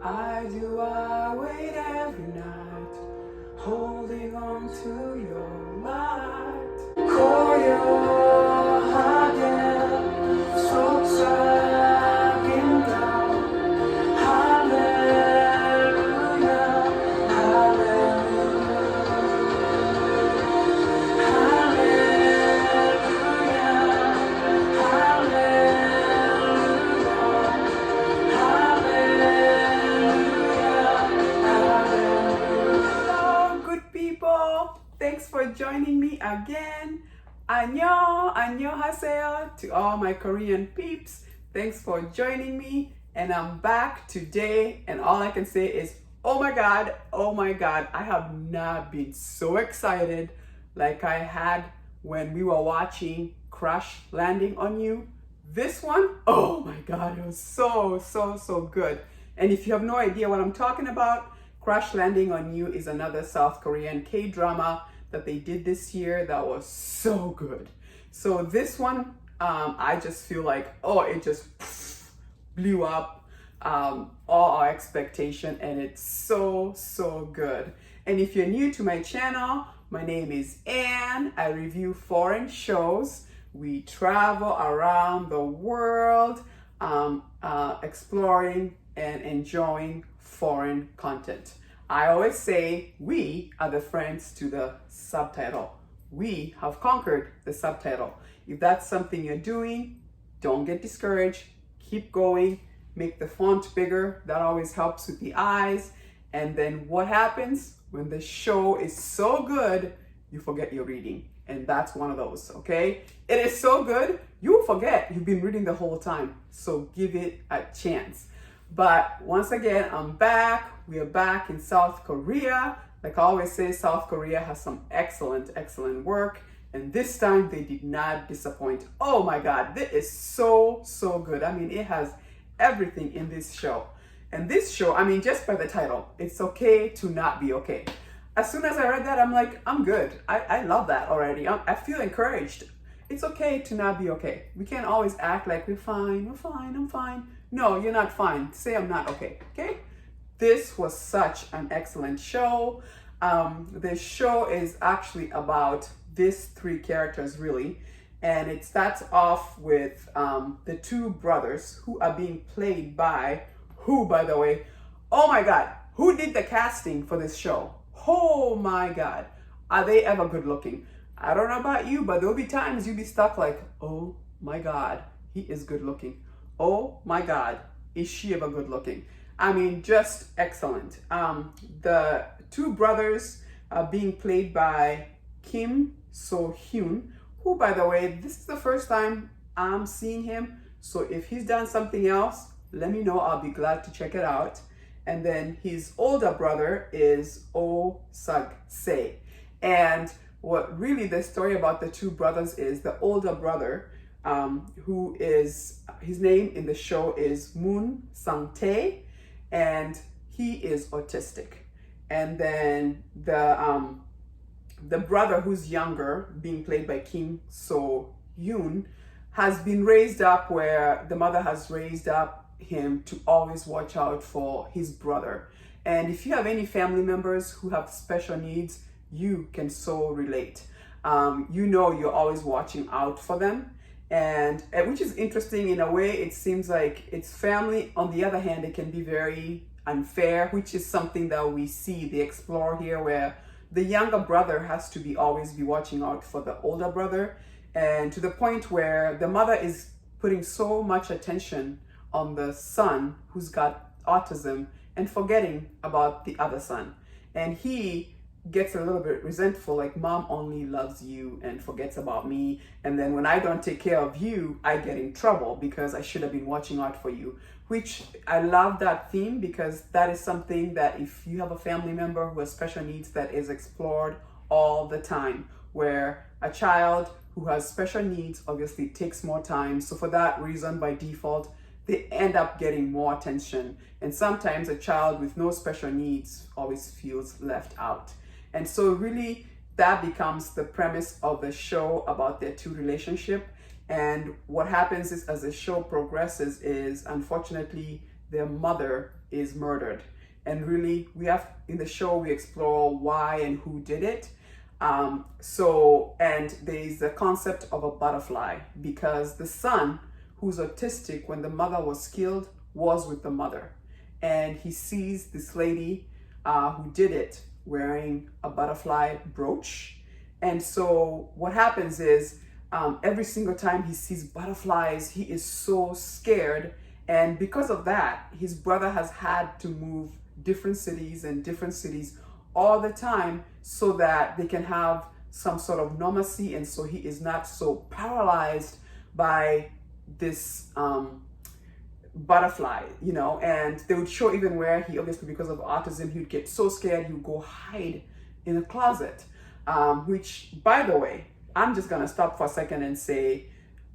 I wait every night, holding on to your light. 고요하게 속삭인다. 할렐루야, thanks for joining me again. 안녕하세요 to all my Korean peeps. Thanks for joining me, and I'm back today, and all I can say is, oh my God, I have not been so excited like I had when we were watching Crash Landing on You. This one, oh my God, it was so good. And if you have no idea what I'm talking about, Crash Landing on You is another South Korean K-drama that they did this year that was so good. So this one, I just feel like, it just blew up all our expectation, and it's so good. And if you're new to my channel, my name is Ann. I review foreign shows. We travel around the world, exploring and enjoying foreign content. I always say we are the friends to the subtitle. We have conquered the subtitle. If that's something you're doing, don't get discouraged. Keep going. Make the font bigger. That always helps with the eyes. And then what happens when the show is so good, you forget your reading. And that's one of those, okay? It is so good, you'll forget you've been reading the whole time. So give it a chance. But once again, I'm back. We are back in South Korea. Like I always say, South Korea has some excellent work. And this time they did not disappoint. Oh my God, this is so good. I mean, it has everything in this show. And this show, I mean, just by the title, it's okay to not be okay. As soon as I read that, I'm like, I'm good. I love that already. I feel encouraged. It's okay to not be okay. We can't always act like we're fine, I'm fine. No, you're not fine. Say I'm not okay, okay? This was such an excellent show. The show is actually about these three characters, really. And it starts off with the two brothers who are being played by, who, by the way, oh my God, who did the casting for this show? Oh my God, are they ever good looking? I don't know about you, but there'll be times you'll be stuck like, oh my God, he is good looking. Oh my God, is she ever good looking? I mean, just excellent. The two brothers are being played by Kim Soo-Hyun, who, by the way, this is the first time I'm seeing him. So if he's done something else, let me know. I'll be glad to check it out. And then his older brother is Soo-se. And what really the story about the two brothers is, the older brother, who is, his name in the show is Moon Sang-tae, and he is autistic. And then the brother who's younger, being played by Kim So-hyun, has been raised up where the mother has raised up him to always watch out for his brother. And if you have any family members who have special needs, you can so relate. You know, you're always watching out for them. And which is interesting in a way. It seems like it's family. On the other hand, it can be very unfair, which is something that we see, they explore here, where the younger brother has to always be watching out for the older brother, and to the point where the mother is putting so much attention on the son who's got autism and forgetting about the other son. And he gets a little bit resentful, like, mom only loves you and forgets about me. And then when I don't take care of you, I get in trouble because I should have been watching out for you. Which I love that theme, because that is something that if you have a family member who has special needs, that is explored all the time, where a child who has special needs obviously takes more time. So for that reason, by default, they end up getting more attention. And sometimes a child with no special needs always feels left out. And so really that becomes the premise of the show about their two relationship. And what happens is, as the show progresses, is unfortunately their mother is murdered. And really, we have in the show, we explore why and who did it. And there's the concept of a butterfly, because the son, who's autistic, when the mother was killed, was with the mother. And he sees this lady who did it wearing a butterfly brooch. And so what happens is every single time he sees butterflies, he is so scared. And because of that, his brother has had to move different cities all the time so that they can have some sort of normalcy, and so he is not so paralyzed by this butterfly, you know. And they would show even where he, obviously because of autism, he would get so scared he would go hide in a closet, which, by the way, I'm just gonna stop for a second and say,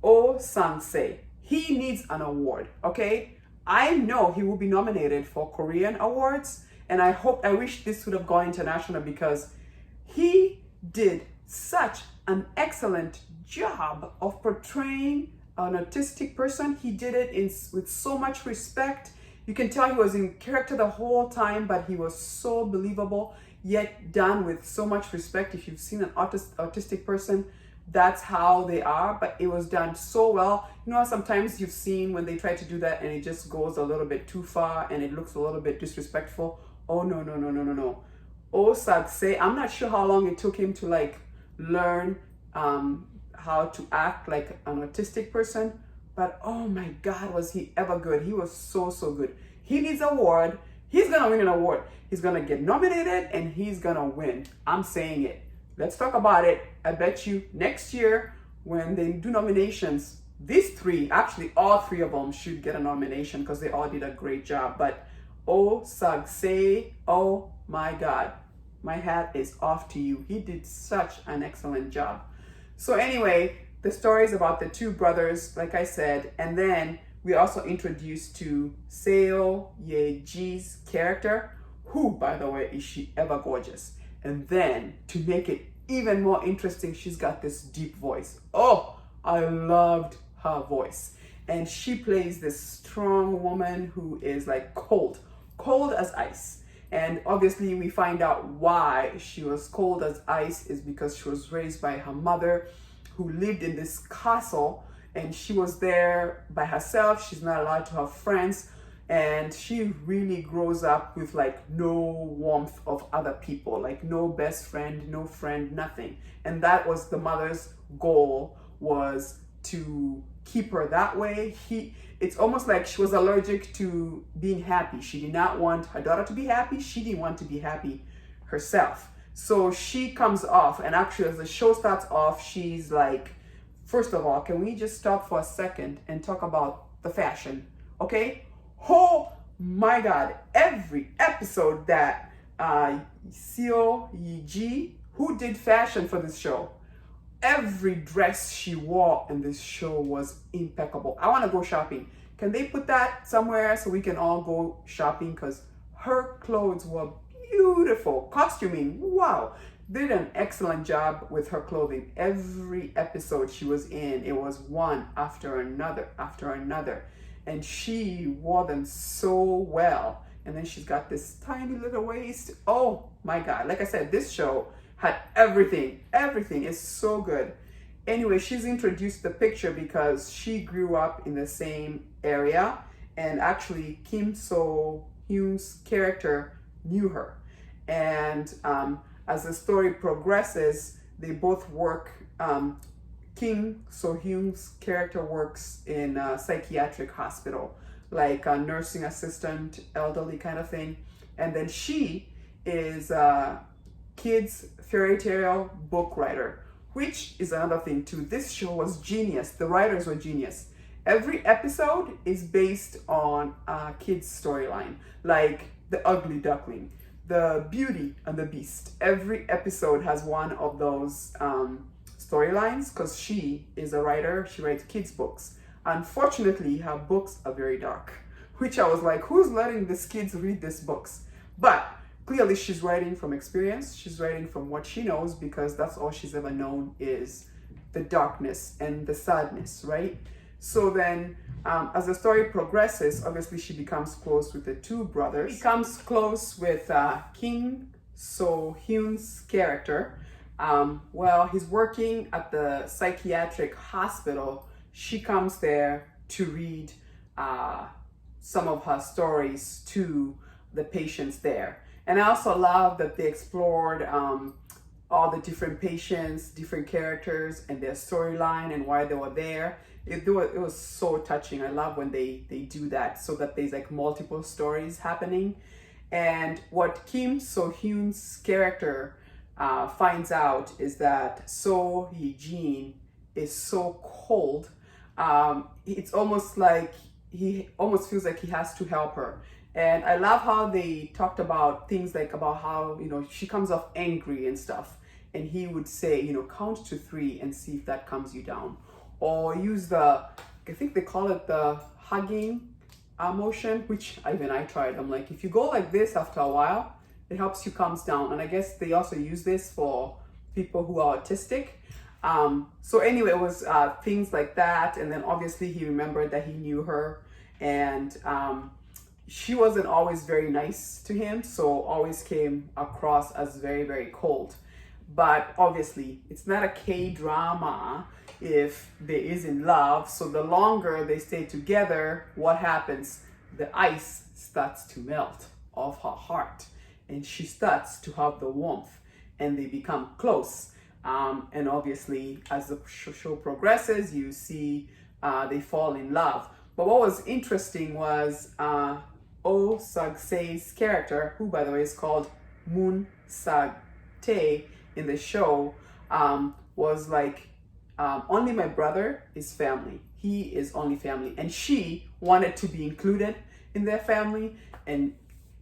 Oh Jung-se, he needs an award, okay? I know he will be nominated for Korean awards, and I wish this would have gone international, because he did such an excellent job of portraying an autistic person. He did it with so much respect. You can tell he was in character the whole time, but he was so believable, yet done with so much respect. If you've seen an autistic person, that's how they are, but it was done so well. You know how sometimes you've seen when they try to do that and it just goes a little bit too far and it looks a little bit disrespectful? Oh, no. Oh, Jung-se, I'm not sure how long it took him to like learn how to act like an autistic person, but oh my God, was he ever good. He was so good. He needs an award. He's gonna win an award. He's gonna get nominated and he's gonna win. I'm saying it. Let's talk about it. I bet you next year when they do nominations, these three, actually all three of them should get a nomination because they all did a great job. But Oh Jung-se, oh my God, my hat is off to you. He did such an excellent job. So anyway, the story is about the two brothers, like I said, and then we also introduced to Seo Ye-ji's character, who, by the way, is she ever gorgeous. And then to make it even more interesting, she's got this deep voice. Oh, I loved her voice. And she plays this strong woman who is like cold as ice. And obviously we find out why she was cold as ice is because she was raised by her mother, who lived in this castle, and she was there by herself. She's not allowed to have friends, and she really grows up with like no warmth of other people, like no best friend, no friend, nothing. And that was the mother's goal, was to keep her that way. It's almost like she was allergic to being happy. She did not want her daughter to be happy. She didn't want to be happy herself. So she comes off, and actually as the show starts off, she's like, first of all, can we just stop for a second and talk about the fashion, okay? Oh my God, every episode that Seo Ye-ji, who did fashion for this show, every dress she wore in this show was impeccable. I want to go shopping. Can they put that somewhere so we can all go shopping? Because her clothes were beautiful. Costuming, wow. They did an excellent job with her clothing. Every episode she was in, it was one after another. And she wore them so well. And then she's got this tiny little waist. Oh my God. Like I said, this show had everything. Everything is so good. Anyway, she's introduced the picture because she grew up in the same area. And actually, Kim So-Hyun's character knew her. And as the story progresses, they both work. Kim So-Hyun's character works in a psychiatric hospital, like a nursing assistant, elderly kind of thing. And then she is a kids fairy tale book writer, which is another thing too. This show was genius. The writers were genius. Every episode is based on a kid's storyline, like The Ugly Duckling, The Beauty and the Beast. Every episode has one of those storylines because she is a writer. She writes kids' books. Unfortunately, her books are very dark, which I was like, who's letting these kids read these books? But clearly she's writing from experience. She's writing from what she knows, because that's all she's ever known is the darkness and the sadness, right? So then, as the story progresses, obviously she becomes close with the two brothers. Becomes close with Kim So-Hyun's character. While he's working at the psychiatric hospital, she comes there to read some of her stories to the patients there. And I also love that they explored all the different patients, different characters, and their storyline and why they were there. It was so touching. I love when they do that, so that there's like multiple stories happening. And what Kim So-Hyun's character finds out is that Soo-Hyun is so cold. It's almost like he almost feels like he has to help her. And I love how they talked about things like about how, you know, she comes off angry and stuff. And he would say, you know, count to 3 and see if that calms you down. Or use the, I think they call it the hugging motion, which even I tried. I'm like, if you go like this after a while, it helps you calm down. And I guess they also use this for people who are autistic. So anyway, it was things like that. And then obviously he remembered that he knew her, and she wasn't always very nice to him, so always came across as very, very cold. But obviously it's not a K-drama if there isn't love. So the longer they stay together, what happens? The ice starts to melt off her heart, and she starts to have the warmth, and they become close. And obviously, as the show progresses, you see they fall in love. But what was interesting was Oh Sag-se's character, who by the way is called Moon Sag-tae in the show, was like, only my brother is family. He is only family. And she wanted to be included in their family. And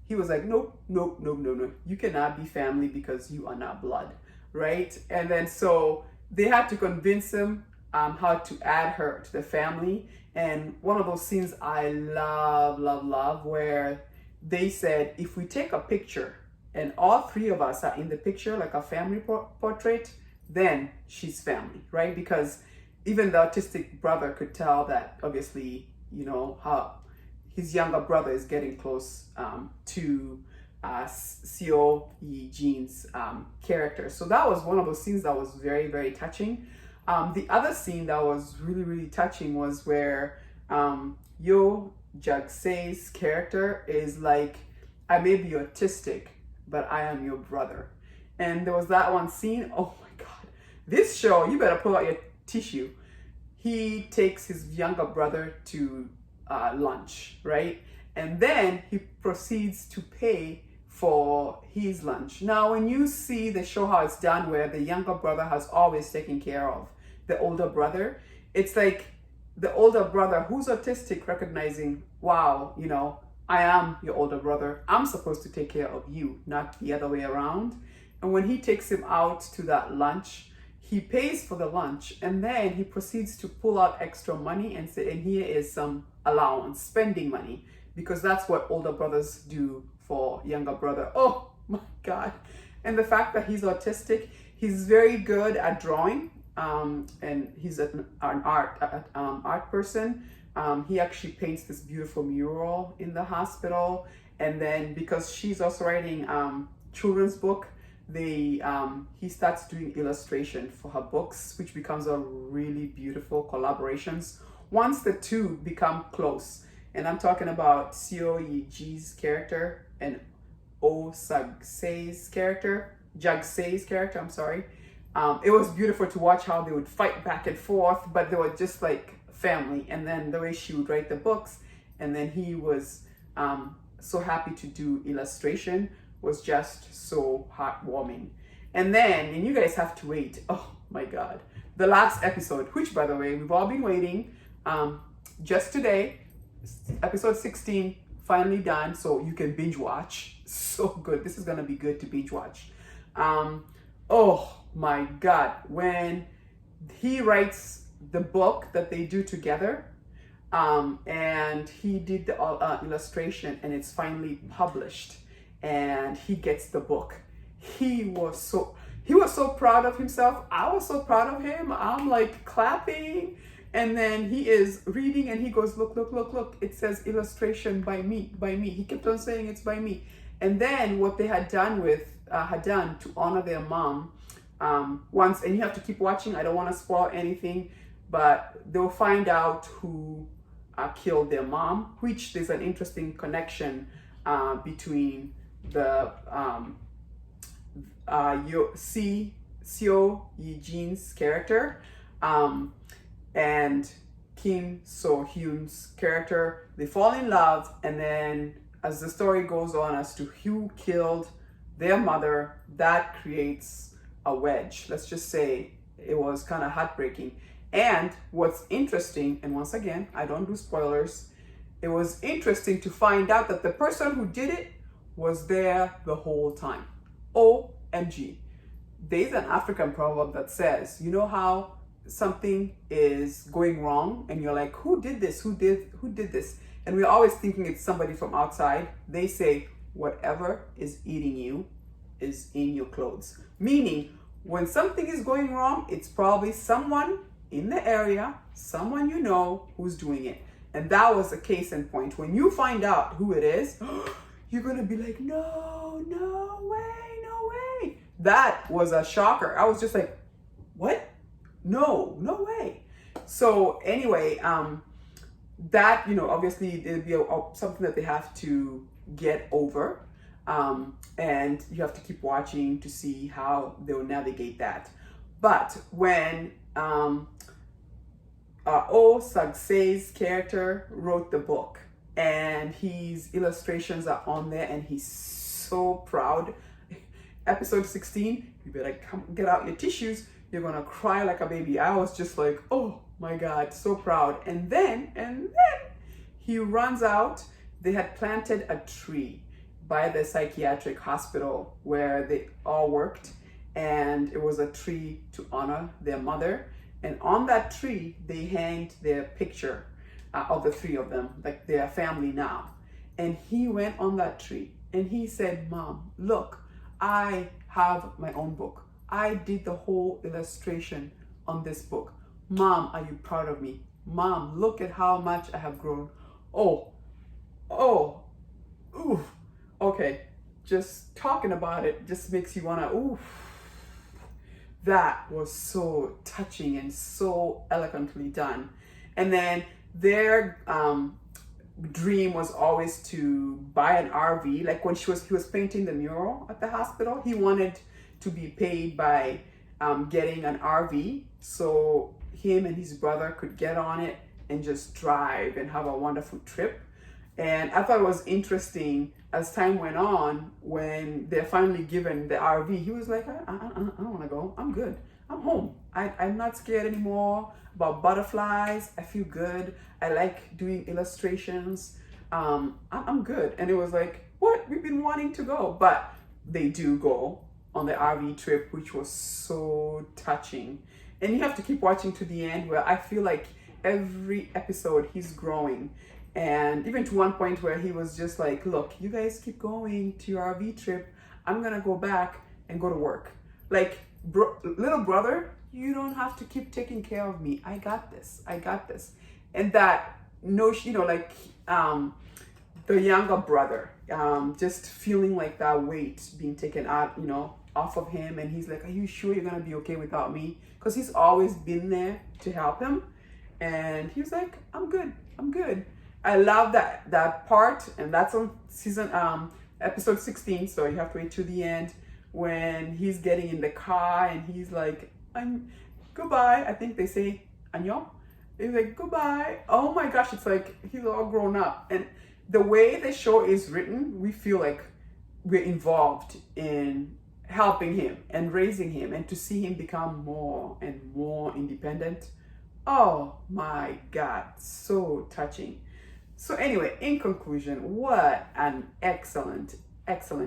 he was like, nope, nope, nope, no, no. You cannot be family because you are not blood, right? And then so they had to convince him how to add her to the family. And one of those scenes I love, love, love, where they said, if we take a picture and all 3 of us are in the picture, like a family portrait, then she's family, right? Because even the autistic brother could tell that obviously, you know, how his younger brother is getting close to Seo-Jin's character. So that was one of those scenes that was very, very touching. The other scene that was really, really touching was where Jung-se's character is like, I may be autistic, but I am your brother. And there was that one scene, oh my God, this show, you better pull out your tissue. He takes his younger brother to lunch, right? And then he proceeds to pay for his lunch. Now, when you see the show how it's done, where the younger brother has always taken care of the older brother, it's like the older brother who's autistic recognizing, wow, you know, I am your older brother. I'm supposed to take care of you, not the other way around. And when he takes him out to that lunch, he pays for the lunch, and then he proceeds to pull out extra money and say, and here is some allowance, spending money, because that's what older brothers do for younger brother. Oh my God. And the fact that he's autistic, he's very good at drawing, and he's an art person. He actually paints this beautiful mural in the hospital. And then because she's also writing children's book, he starts doing illustration for her books, which becomes a really beautiful collaborations once the two become close. And I'm talking about Seo-Ji's character and Oh Sag-se's character, Jung-se's character, I'm sorry. It was beautiful to watch how they would fight back and forth, but they were just like family. And then the way she would write the books, and then he was so happy to do illustration, was just so heartwarming. And then, and you guys have to wait, oh my God, the last episode, which by the way, we've all been waiting, just today, episode 16, finally done, so you can binge watch. So good. This is gonna be good to binge watch. Oh my God, when he writes the book that they do together, and he did the illustration, and it's finally published, and he gets the book. He was so proud of himself. I was so proud of him. I'm like clapping, And then he is reading and he goes, look, look, look, look. It says illustration by me, by me. He kept on saying it's by me. And then what they had done to honor their mom once, and you have to keep watching. I don't want to spoil anything, but they'll find out who killed their mom, which there's an interesting connection between the Soo-Hyun's character and Kim So-Hyun's character. They fall in love, and then as the story goes on as to who killed their mother, that creates a wedge. Let's just say it was kind of heartbreaking. And what's interesting, and once again, I don't do spoilers, it was interesting to find out that the person who did it was there the whole time. OMG. There's an African proverb that says, you know how something is going wrong and you're like, who did this? Who did this? And we're always thinking it's somebody from outside. They say, whatever is eating you is in your clothes. Meaning, when something is going wrong, it's probably someone in the area, someone you know who's doing it. And that was a case in point. When you find out who it is, you're gonna be like, no way, no way. That was a shocker. I was just like, what? No way. So anyway, that, obviously it'll be something that they have to get over. And you have to keep watching to see how they'll navigate that. But when Oh Sag-se's character wrote the book, and his illustrations are on there, and he's so proud. Episode 16, you better get out your tissues. You're gonna cry like a baby. I was just like, oh my God, so proud. And then he runs out. They had planted a tree by the psychiatric hospital where they all worked, and it was a tree to honor their mother. And on that tree, they hanged their picture of the three of them, like their family now. And he went on that tree and he said, Mom, look, I have my own book. I did the whole illustration on this book. Mom, are you proud of me? Mom, look at how much I have grown. Ooh. Okay, just talking about it just makes you wanna, ooh. That was so touching and so eloquently done. And then their dream was always to buy an RV. Like when he was painting the mural at the hospital, he wanted to be paid by getting an RV so him and his brother could get on it and just drive and have a wonderful trip. And I thought it was interesting as time went on, when they're finally given the RV, he was like, I don't want to go. I'm good. I'm home. I'm not scared anymore about butterflies. I feel good. I like doing illustrations. I'm good. And it was like, what? We've been wanting to go. But they do go on the RV trip, which was so touching. And you have to keep watching to the end, where I feel like every episode he's growing. And even to one point where he was just like, look, you guys keep going to your RV trip. I'm going to go back and go to work. Like, little brother, you don't have to keep taking care of me. I got this. And that notion, the younger brother, just feeling like that weight being taken out, off of him. And he's like, are you sure you're going to be okay without me? Because he's always been there to help him. And he was like, I'm good. I love that part, and that's on episode 16, so you have to wait to the end, when he's getting in the car and he's like, goodbye. I think they say 안녕. He's like, goodbye. Oh my gosh, it's like he's all grown up. And the way the show is written, we feel like we're involved in helping him and raising him, and to see him become more and more independent. Oh my God, so touching. So anyway, in conclusion, what an excellent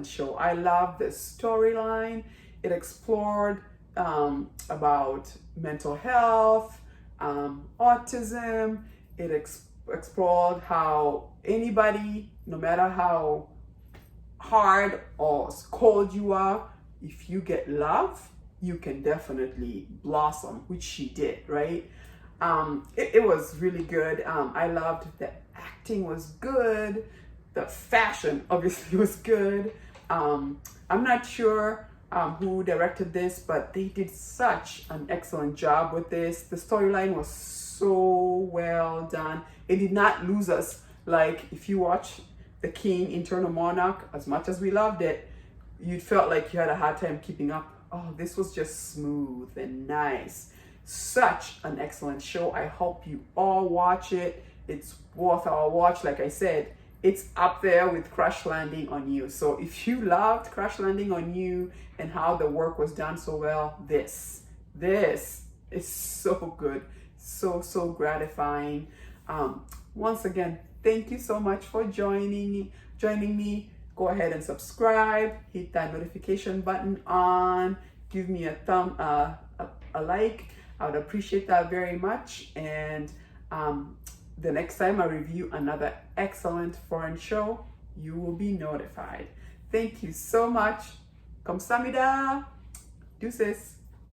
show. I love the storyline. It explored about mental health, autism. It explored how anybody, no matter how hard or cold you are, if you get love, you can definitely blossom, which she did, right? It was really good. I loved the acting was good. The fashion obviously was good. I'm not sure who directed this, but they did such an excellent job with this. The storyline was so well done. It did not lose us. Like if you watch The King, Internal Monarch, as much as we loved it, you felt like you had a hard time keeping up. Oh, this was just smooth and nice. Such an excellent show. I hope you all watch it. It's worth our watch. Like I said, it's up there with Crash Landing on You. So if you loved Crash Landing on You and how the work was done so well, this is so good. So gratifying. Once again, thank you so much for joining me. Go ahead and subscribe, hit that notification button on, give me a like. I would appreciate that very much. And the next time I review another excellent foreign show, you will be notified. Thank you so much. Kamsahamnida. Deuces.